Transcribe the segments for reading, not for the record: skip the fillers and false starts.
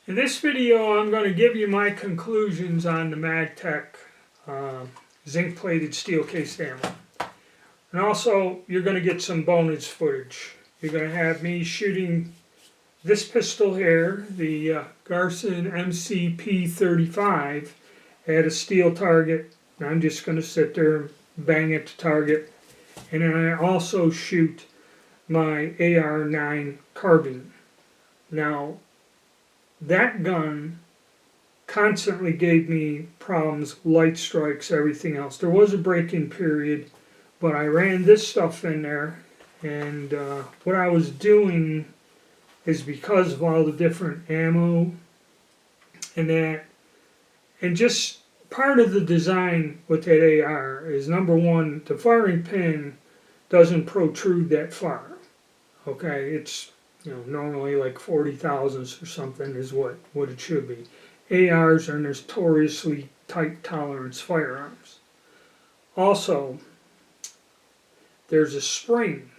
In this video, I'm going to give you my conclusions on the Magtech zinc-plated steel case ammo. And also, you're going to get some bonus footage. You're going to have me shooting this pistol here, the Garson MCP-35, at a steel target. And I'm just going to sit there and bang at the target. And then I also shoot my AR-9 carbine. Now, that gun constantly gave me problems, light strikes, everything else. There was a break-in period, but I ran this stuff in there, and what I was doing is because of all the different ammo and that, and just part of the design with that AR is, number one, the firing pin doesn't protrude that far. Okay, it's normally like 40 thousandths or something is what it should be. ARs are notoriously tight tolerance firearms. Also, there's a spring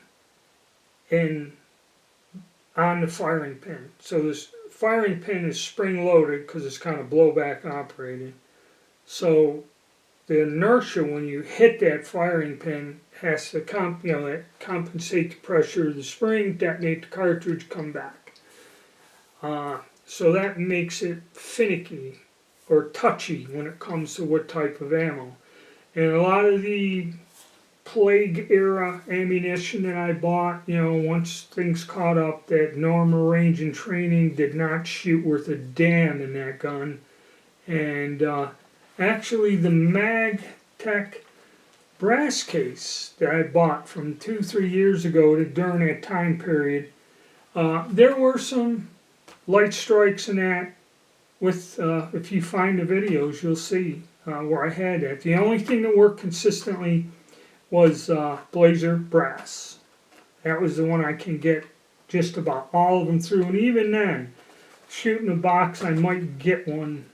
on the firing pin. So this firing pin is spring loaded because it's kind of blowback operated. So the inertia when you hit that firing pin has to compensate the pressure of the spring, detonate the cartridge, come back. So that makes it finicky or touchy when it comes to what type of ammo. And a lot of the plague era ammunition that I bought, once things caught up, that normal range and training did not shoot worth a damn in that gun. And actually the Magtech brass case that I bought from 2-3 years ago during that time period, there were some light strikes in that. With if you find the videos, you'll see where I had that. The only thing that worked consistently was Blazer brass. That was the one I can get just about all of them through. And even then, shooting a box, I might get one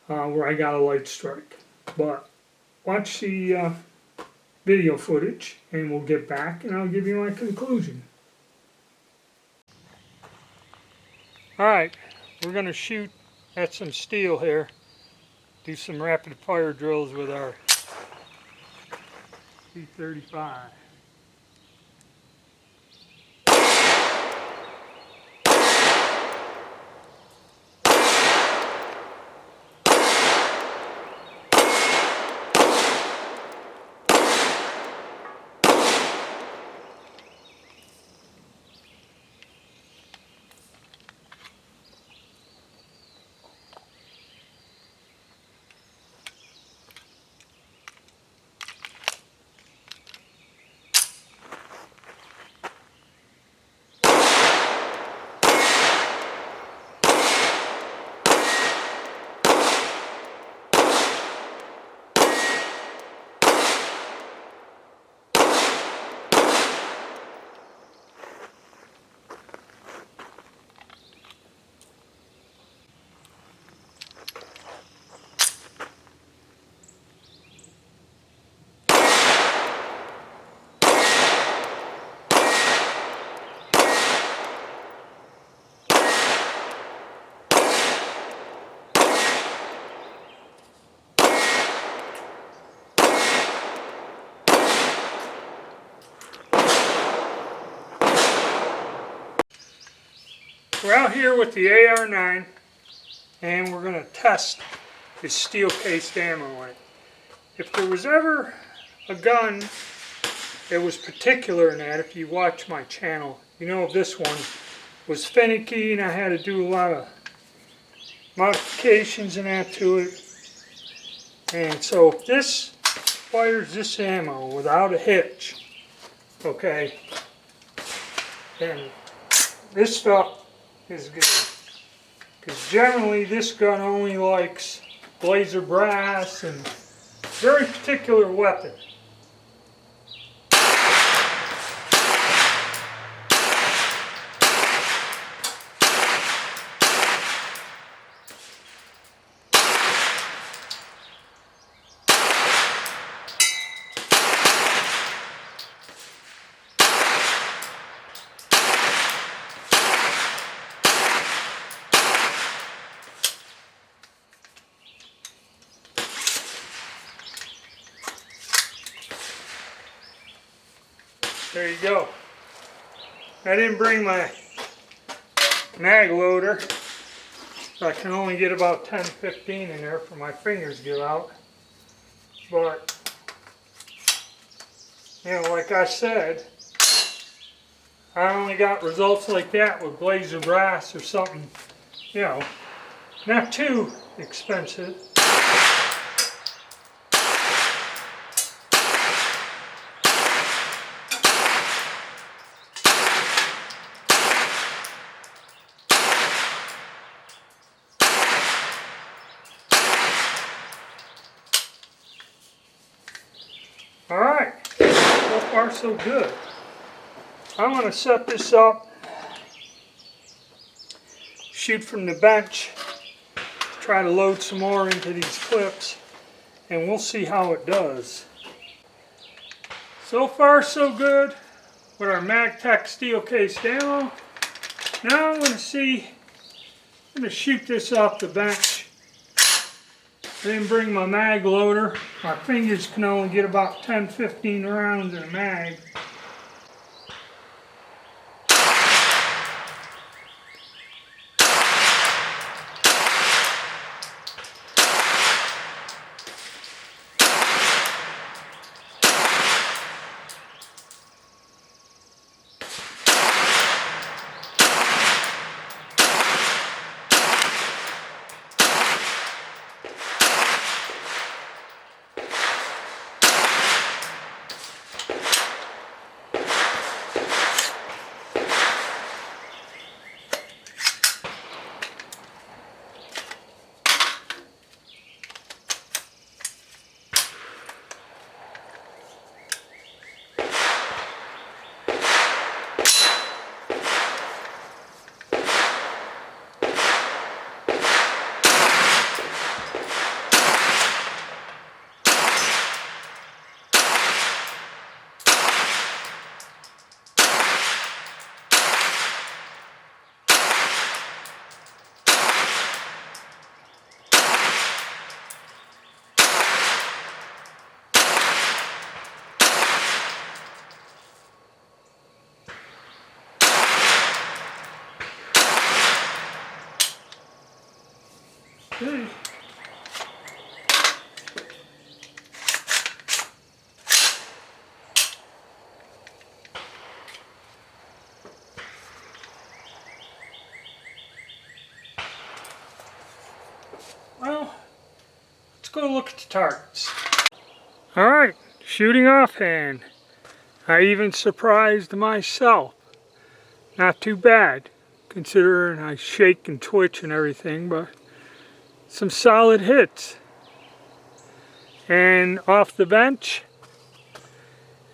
where I got a light strike. But watch the video footage and we'll get back and I'll give you my conclusion. Alright, we're going to shoot at some steel here. Do some rapid fire drills with our P-35. We're out here with the AR-9 and we're going to test this steel cased ammo in it. If there was ever a gun that was particular in that, if you watch my channel, you know this one was finicky and I had to do a lot of modifications and that to it. And so if this fires this ammo without a hitch, okay, then this stuff is good. Because generally this gun only likes Blazer brass and very particular weapon. There you go. I didn't bring my mag loader, so I can only get about 10-15 in there for my fingers to get out. But, you know, like I said, I only got results like that with Blazer brass or something, you know, not too expensive. Alright, so far so good. I'm going to set this up, shoot from the bench, try to load some more into these clips, and we'll see how it does. So far so good with our Magtech steel case ammo. Now I'm going to shoot this off the bench. I didn't bring my mag loader. My fingers can only get about 10-15 rounds in a mag. Okay. Well, let's go look at the targets. Alright, shooting offhand. I even surprised myself. Not too bad, considering I shake and twitch and everything, but some solid hits. And off the bench,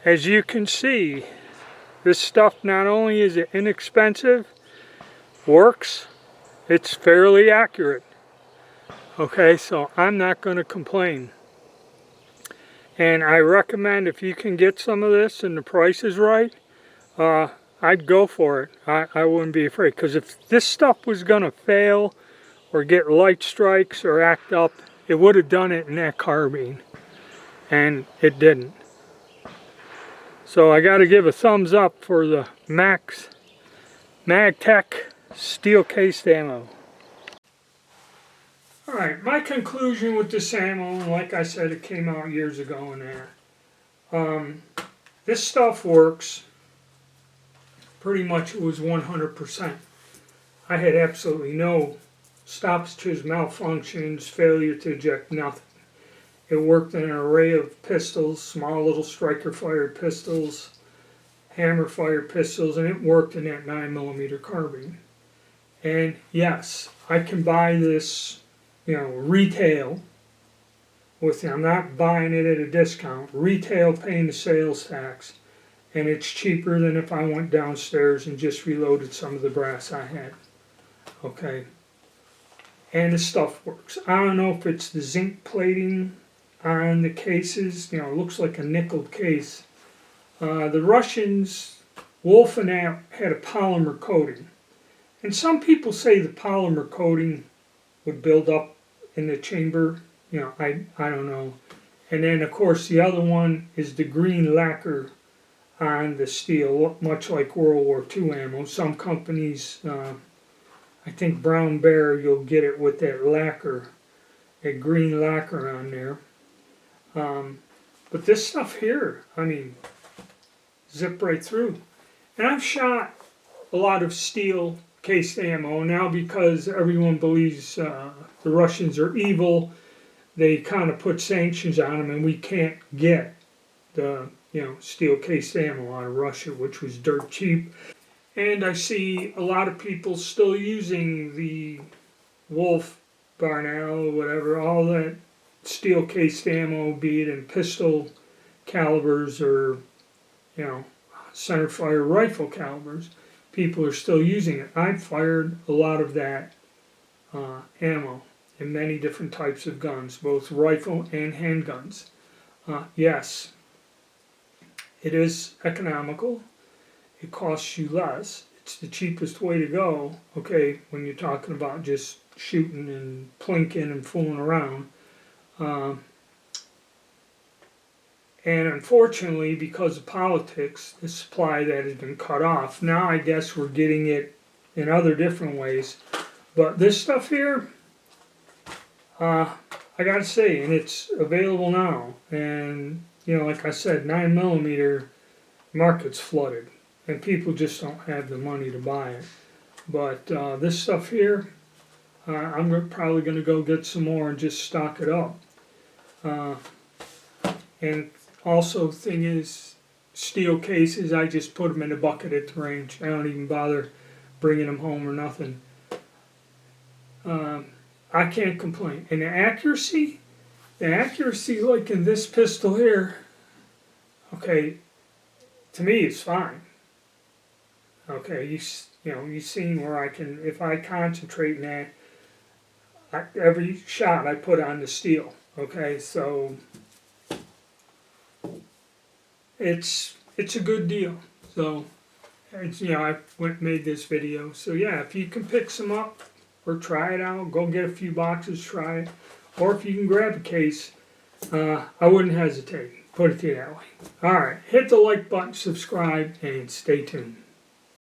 as you can see, this stuff not only is it inexpensive, works, it's fairly accurate. Okay, so I'm not going to complain. And I recommend, if you can get some of this and the price is right, I'd go for it. I wouldn't be afraid, because if this stuff was going to fail or get light strikes or act up, it would have done it in that carbine, and it didn't. So I got to give a thumbs up for the Magtech steel cased ammo. Alright, my conclusion with this ammo, and like I said, it came out years ago in there. This stuff works. Pretty much it was 100%. I had absolutely no stoppages, malfunctions, failure to eject, nothing. It worked in an array of pistols, small little striker fired pistols, hammer fired pistols, and it worked in that 9mm carbine. And yes, I can buy this, you know, retail with, I'm not buying it at a discount, retail paying the sales tax, and it's cheaper than if I went downstairs and just reloaded some of the brass I had. Okay. And the stuff works. I don't know if it's the zinc plating on the cases, you know, it looks like a nickeled case. The Russians, Wolfenap, had a polymer coating. And some people say the polymer coating would build up in the chamber. You know, I don't know. And then, of course, the other one is the green lacquer on the steel, much like World War II ammo. Some companies, I think Brown Bear, you'll get it with that lacquer, that green lacquer on there. But this stuff here, I mean, zip right through. And I've shot a lot of steel cased ammo now because everyone believes the Russians are evil. They kind of put sanctions on them, and we can't get the steel cased ammo out of Russia, which was dirt cheap. And I see a lot of people still using the Wolf, Barnell, whatever, all that steel cased ammo, be it in pistol calibers or center fire rifle calibers. People are still using it. I've fired a lot of that ammo in many different types of guns, both rifle and handguns. Yes, it is economical. It costs you less. It's the cheapest way to go, okay, when you're talking about just shooting and plinking and fooling around. And unfortunately, because of politics, the supply that has been cut off. Now I guess we're getting it in other different ways. But this stuff here, I gotta say, and it's available now. And, like I said, 9mm market's flooded. And people just don't have the money to buy it. But this stuff here, I'm probably going to go get some more and just stock it up. And also, thing is, steel cases, I just put them in a bucket at the range. I don't even bother bringing them home or nothing. I can't complain. And the accuracy like in this pistol here, okay, to me it's fine. Okay, you've seen where I can, if I concentrate in that, every shot I put on the steel. Okay, so it's a good deal. So I made this video. So yeah, if you can pick some up or try it out, go get a few boxes, try it. Or if you can grab a case, I wouldn't hesitate. Put it to you that way. Alright, hit the like button, subscribe, and stay tuned.